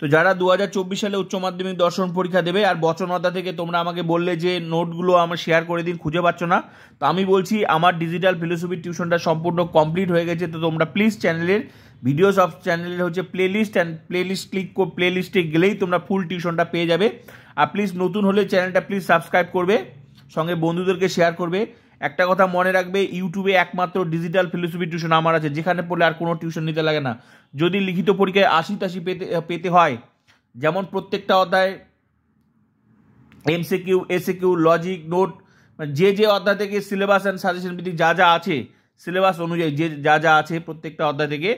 তো যারা 2024 সালে উচ্চ মাধ্যমিক দর্শন পরীক্ষা দেবে আর বচন অধ্যায় থেকে তোমরা আমাকে বললে যে নোটগুলো আমার শেয়ার করে দিন, খুঁজে পাচ্ছ না, তো আমি বলছি আমার ডিজিটাল ফিলোসফি টিউশনটা সম্পূর্ণ কমপ্লিট হয়ে গেছে। তো তোমরা প্লিজ চ্যানেলের ভিডিওস অফ চ্যানেলের হচ্ছে প্লেলিস্ট প্লেলিস্টে গেলেই তোমরা ফুল টিউশনটা পেয়ে যাবে। আর প্লিজ নতুন হলে চ্যানেলটা প্লিজ সাবস্ক্রাইব করবে, সঙ্গে বন্ধুদেরকে শেয়ার করবে। একটা কথা মনে রাখবে, ইউটিউবে একমাত্র ডিজিটাল ফিলোসফি টিউশন আমার আছে, যেখানে পড়লে আর কোনো টিউশন নিতে লাগে না। যদি লিখিত পরীক্ষায় 80-80 পেতে হয়, যেমন প্রত্যেকটা অধ্যায় এমসিকিউ, এসিকিউ, লজিক, নোট, যে অধ্যায় থেকে সিলেবাস অ্যান্ড সাজেশন ভিত্তিক যা যা আছে, সিলেবাস অনুযায়ী যা আছে প্রত্যেকটা অধ্যায় থেকে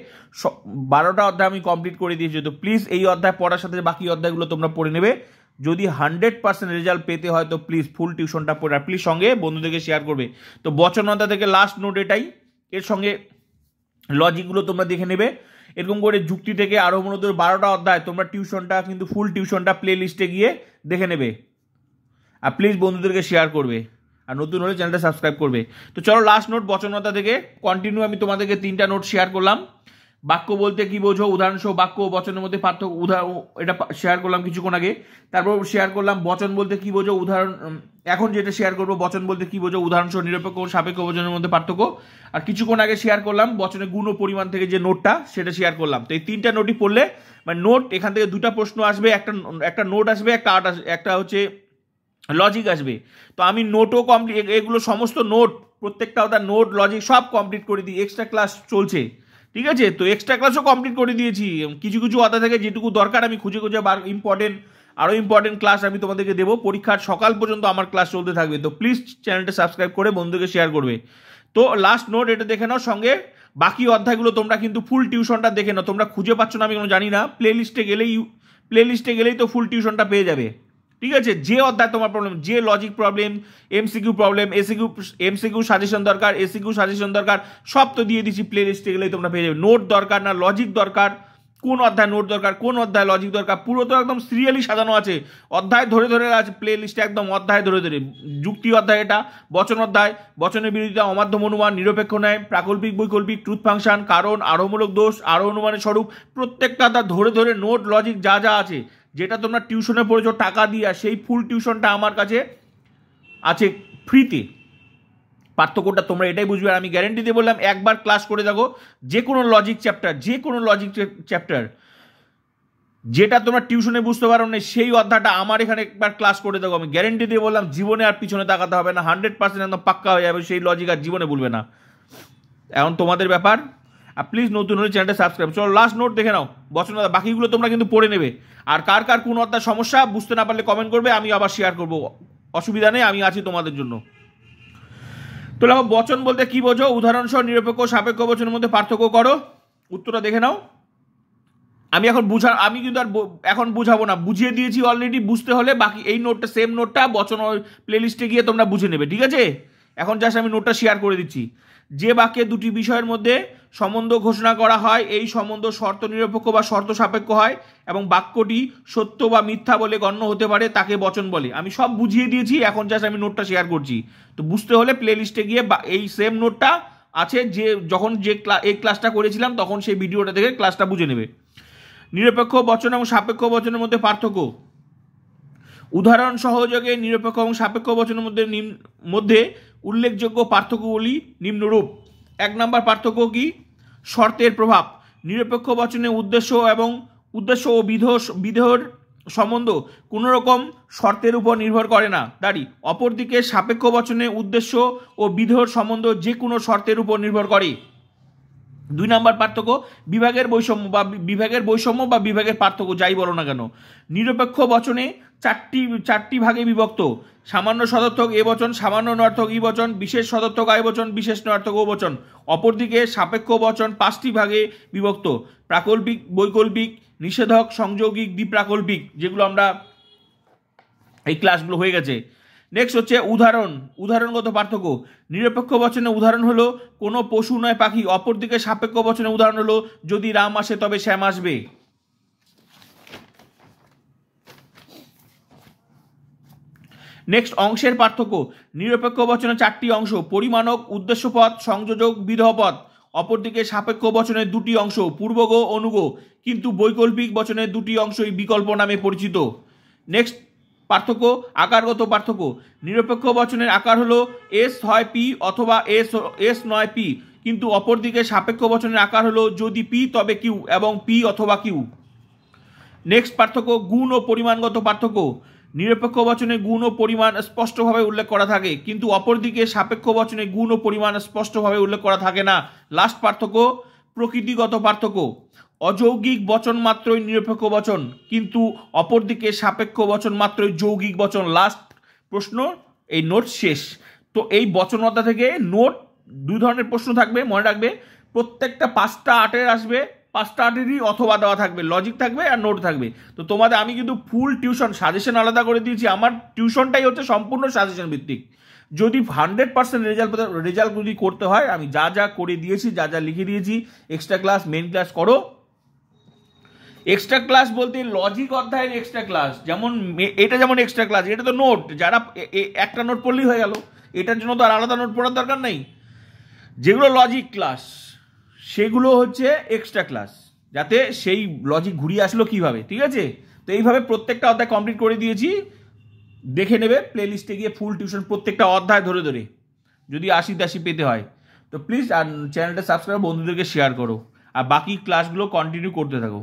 12টা অধ্যায় আমি কমপ্লিট করে দিয়েছি। তো প্লিজ এই অধ্যায় পড়ার সাথে বাকি অধ্যায়গুলো তোমরা পড়ে নেবে। যদি 100% রেজাল্ট পেতে হয় তো প্লিজ ফুল টিউশনটা পড়ে, আর প্লিজ সঙ্গে বন্ধুদেরকে শেয়ার করবে। তো বচন অধ্যায় থেকে লাস্ট নোট এটাই, এর সঙ্গে লজিকগুলো তোমরা দেখে নেবে। এরকম করে যুক্তি থেকে আরও মূলত 12টা অধ্যায় তোমরা টিউশনটা কিন্তু ফুল টিউশনটা প্লে লিস্টে গিয়ে দেখে নেবে। আর প্লিজ বন্ধুদেরকে শেয়ার করবে, আর নতুন হলে চ্যানেলটা সাবস্ক্রাইব করবে। তো চলো লাস্ট নোট বচন অধ্যায় থেকে কন্টিনিউ আমি তোমাদেরকে 3টা নোট শেয়ার করলাম। বাক্য বলতে কি বোঝো, উদাহরণসহ বাক্য ও বচনের মধ্যে পার্থক্য, এটা শেয়ার করলাম কিছুক্ষণ আগে। তারপর শেয়ার করলাম বচন বলতে কি বোঝো, উদাহরণ। এখন যেটা শেয়ার করবো, বচন বলতে কি বোঝো, উদাহরণসহ নিরপেক্ষ ও সাপেক্ষ বচনের মধ্যে পার্থক্য। আর কিছুক্ষণ আগে শেয়ার করলাম বচনের গুণ ও পরিমাণ থেকে যে নোটটা, সেটা শেয়ার করলাম। তো এই 3টা নোটই পড়লে মানে নোট, এখান থেকে 2টা প্রশ্ন আসবে, একটা নোট আসবে, একটা হচ্ছে লজিক আসবে। তো আমি নোটও কমপ্লিট, এগুলো সমস্ত নোট, প্রত্যেকটা ওটা নোট, লজিক সব কমপ্লিট করে দিই। এক্সট্রা ক্লাস চলছে, ঠিক আছে? তো এক্সট্রা ক্লাসও কমপ্লিট করে দিয়েছি। কিছু কিছু অধ্যায় থেকে যেটুকু দরকার আমি খুঁজে আরও ইম্পর্টেন্ট ক্লাস আমি তোমাদেরকে দেবো। পরীক্ষার সকাল পর্যন্ত আমার ক্লাস চলতে থাকবে। তো প্লিজ চ্যানেলটা সাবস্ক্রাইব করে বন্ধুকে শেয়ার করবে। তো লাস্ট নোট এটা দেখে নাও, সঙ্গে বাকি অধ্যায়গুলো তোমরা কিন্তু ফুল টিউশনটা দেখে নাও। তোমরা খুঁজে পাচ্ছ না আমি কোনো জানি না, প্লে লিস্টে গেলেই তো ফুল টিউশনটা পেয়ে যাবে, ঠিক আছে? যে অধ্যায় তোমার প্রবলেম, যে logic problem, MCQ problem, MCQ suggestion দরকার, এসিকিউ সাজেশন দরকার, সব তো দিয়ে দিচ্ছি। প্লে লিস্টে গেলেই তোমরা পেয়ে যাবে। নোট দরকার না লজিক দরকার, কোন অধ্যায় নোট দরকার, কোন অধ্যায় লজিক দরকার, পুরো তো একদম সিরিয়ালি সাজানো আছে, অধ্যায় ধরে ধরে আছে প্লে লিস্টে, একদম অধ্যায় ধরে ধরে। যুক্তি অধ্যায় এটা, বচন অধ্যায়, বচনের বিরোধিতা, অমাধ্যম অনুমান, নিরপেক্ষ ন্যায়, প্রাকল্পিক বৈকল্পিক, ট্রুথ ফাংশন, কারণ, আরোহমূলক দোষ, আরো অনুমানের স্বরূপ, প্রত্যেকটা ধরে ধরে নোট লজিক যা যা আছে, যেটা তোমরা টিউশনে পড়েছো টাকা দিয়ে, সেই ফুল টিউশনটা আমার কাছে আছে ফ্রিতে। পার্থক্যটা তোমরা এটাই বুঝবে। আর আমি গ্যারেন্টি দিয়ে বললাম, একবার ক্লাস করে দেখো যে কোনো লজিক চ্যাপ্টার যেটা তোমরা টিউশনে বুঝতে পারো না, সেই অধ্যায়টা আমার এখানে একবার ক্লাস করে দেখো, আমি গ্যারেন্টি দিয়ে বললাম জীবনে আর পিছনে তাকাতে হবে না, 100% একদম পাক্কা হয়ে যাবে, সেই লজিক আর জীবনে ভুলবে না। এখন তোমাদের ব্যাপার। আর প্লিজ নতুন হলে চ্যানেলটা সাবস্ক্রাইব। চলো লাস্ট নোট দেখে নাও বচন, বাকিগুলো তোমরা কিন্তু পড়ে নেবে। আর কার কোন অধ্যায় সমস্যা বুঝতে না পারলে কমেন্ট করবে, আমি আবার শেয়ার করবো, অসুবিধা নেই, আমি আছি তোমাদের জন্য। তো দেখো বচন বলতে কি বোঝো, উদাহরণসহ নিরপেক্ষ সাপেক্ষ বচনের মধ্যে পার্থক্য করো। উত্তরটা দেখে নাও। আমি কিন্তু আর এখন বুঝাবো না, বুঝিয়ে দিয়েছি অলরেডি। বুঝতে হলে বাকি এই নোটটা, সেম নোটটা বচন প্লেলিস্টে গিয়ে তোমরা বুঝে নেবে, ঠিক আছে? এখন জাস্ট আমি নোটটা শেয়ার করে দিচ্ছি। যে বাক্যে দুটি বিষয়ের মধ্যে সম্বন্ধ ঘোষণা করা হয়, এই সম্বন্ধ শর্ত নিরপেক্ষ বা শর্ত সাপেক্ষ হয় এবং বাক্যটি সত্য বা মিথ্যা বলে গণ্য হতে পারে, তাকে বচন বলে। আমি সব বুঝিয়ে দিয়েছি, এখন জাস্ট আমি নোটটা শেয়ার করছি। তো বুঝতে হলে প্লে লিস্টে গিয়ে এই সেম নোটটা আছে, যখন এই ক্লাসটা করেছিলাম তখন সেই ভিডিওটা দেখে ক্লাসটা বুঝে নেবে। নিরপেক্ষ বচন এবং সাপেক্ষ বচনের মধ্যে পার্থক্য। উদাহরণ সহযোগে নিরপেক্ষ এবং সাপেক্ষ বচনের মধ্যে উল্লেখযোগ্য পার্থক্যগুলি নিম্নরূপ। 1 নম্বর পার্থক্য কি? শর্তের প্রভাব। নিরপেক্ষ বচনে উদ্দেশ্য ও বিধেয়র সম্বন্ধ কোনো রকম শর্তের উপর নির্ভর করে না। অপরদিকে সাপেক্ষ বচনে উদ্দেশ্য ও বিধেয়র সম্বন্ধ যে কোনো শর্তের উপর নির্ভর করে। 2 নম্বর পার্থক্য বিভাগের বৈষম্য বা বিভাগের পার্থক্য, যাই বলো না কেন। নিরপেক্ষ বচনে চারটি ভাগে বিভক্ত। সামান্য সদর্থক এ বচন, সামান্য নর্থক ই বচন, বিশেষ সদর্থক আয় বচন, বিশেষ নর্থক ও বচন। অপরদিকে সাপেক্ষ বচন 5টি ভাগে বিভক্ত। প্রাকল্পিক, বৈকল্পিক, নিষেধক, সংযোগিক, দ্বিপ্রাকল্পিক, যেগুলো আমরা এই ক্লাসগুলো হয়ে গেছে। নেক্সট হচ্ছে উদাহরণগত পার্থক্য। নিরপেক্ষ বচনে উদাহরণ হলো কোনো পশু নয় পাখি। অপরদিকে সাপেক্ষ বচনে উদাহরণ হলো যদি রাম আসে তবে শ্যাম আসবে। নেক্সট অংশের পার্থক্য। নিরপেক্ষ বচনে 4টি অংশ: পরিমাণক, উদ্দেশ্যপদ, সংযোজক, বিধেয়পদ। অপরদিকে সাপেক্ষ বচনের দুটি অংশ পূর্বগ অনুগ, কিন্তু বৈকল্পিক বচনের দুটি অংশই বিকল্প নামে পরিচিত। নেক্সট পার্থক্য, আকারগত পার্থক্য। নিরপেক্ষ বচনের আকার হলো এস হয় পি অথবা এস নয় পি, কিন্তু অপরদিকে সাপেক্ষ বচনের আকার হলো যদি পি তবে কিউ এবং পি অথবা কিউ। নেক্সট পার্থক্য, গুণ ও পরিমাণগত পার্থক্য। নিরপেক্ষ বচনে গুণ ও পরিমাণ স্পষ্টভাবে উল্লেখ করা থাকে, কিন্তু অপরদিকে সাপেক্ষ বচনে গুণ ও পরিমাণ স্পষ্টভাবে উল্লেখ করা থাকে না। লাস্ট পার্থক্য, প্রকৃতিগত পার্থক্য। অযৌগিক বচন মাত্রই নিরপেক্ষ বচন, কিন্তু অপরদিকে সাপেক্ষ বচন মাত্রই যৌগিক বচন। লাস্ট প্রশ্ন, এই নোট শেষ। তো এই বচন অধ্যায় থেকে নোট দুই ধরনের প্রশ্ন থাকবে, মনে রাখবে। প্রত্যেকটা 5টা 8-এর আসবে, 5টা 8-এরই অথবা দেওয়া থাকবে, লজিক থাকবে আর নোট থাকবে। তো তোমাদের আমি কিন্তু ফুল টিউশন, সাজেশন আলাদা করে দিয়েছি। আমার টিউশনটাই হচ্ছে সম্পূর্ণ সাজেশন ভিত্তিক। যদি 100% রেজাল্ট যদি করতে হয়, আমি যা যা করে দিয়েছি, যা যা লিখে দিয়েছি, এক্সট্রা ক্লাস মেন ক্লাস করো। এক্সট্রা ক্লাস বলতে লজিক অধ্যায়ের এক্সট্রা ক্লাস, যেমন এটা যেমন এক্সট্রা ক্লাস, এটা তো নোট, যারা একটা নোট পড়লেই হয়ে গেল, এটার জন্য তো আর আলাদা নোট পড়ার দরকার নেই। যেগুলো লজিক ক্লাস সেগুলো হচ্ছে এক্সট্রা ক্লাস, যাতে সেই লজিক ঘুরিয়ে আসলো কিভাবে, ঠিক আছে? তো এইভাবে প্রত্যেকটা অধ্যায় কমপ্লিট করে দিয়েছি, দেখে নেবে প্লে লিস্টে গিয়ে ফুল টিউশন প্রত্যেকটা অধ্যায় ধরে ধরে, যদি 80-80 পেতে হয়। তো প্লিজ আর চ্যানেলটা সাবস্ক্রাইব, বন্ধুদেরকে শেয়ার করো, আর বাকি ক্লাসগুলো কন্টিনিউ করতে থাকো।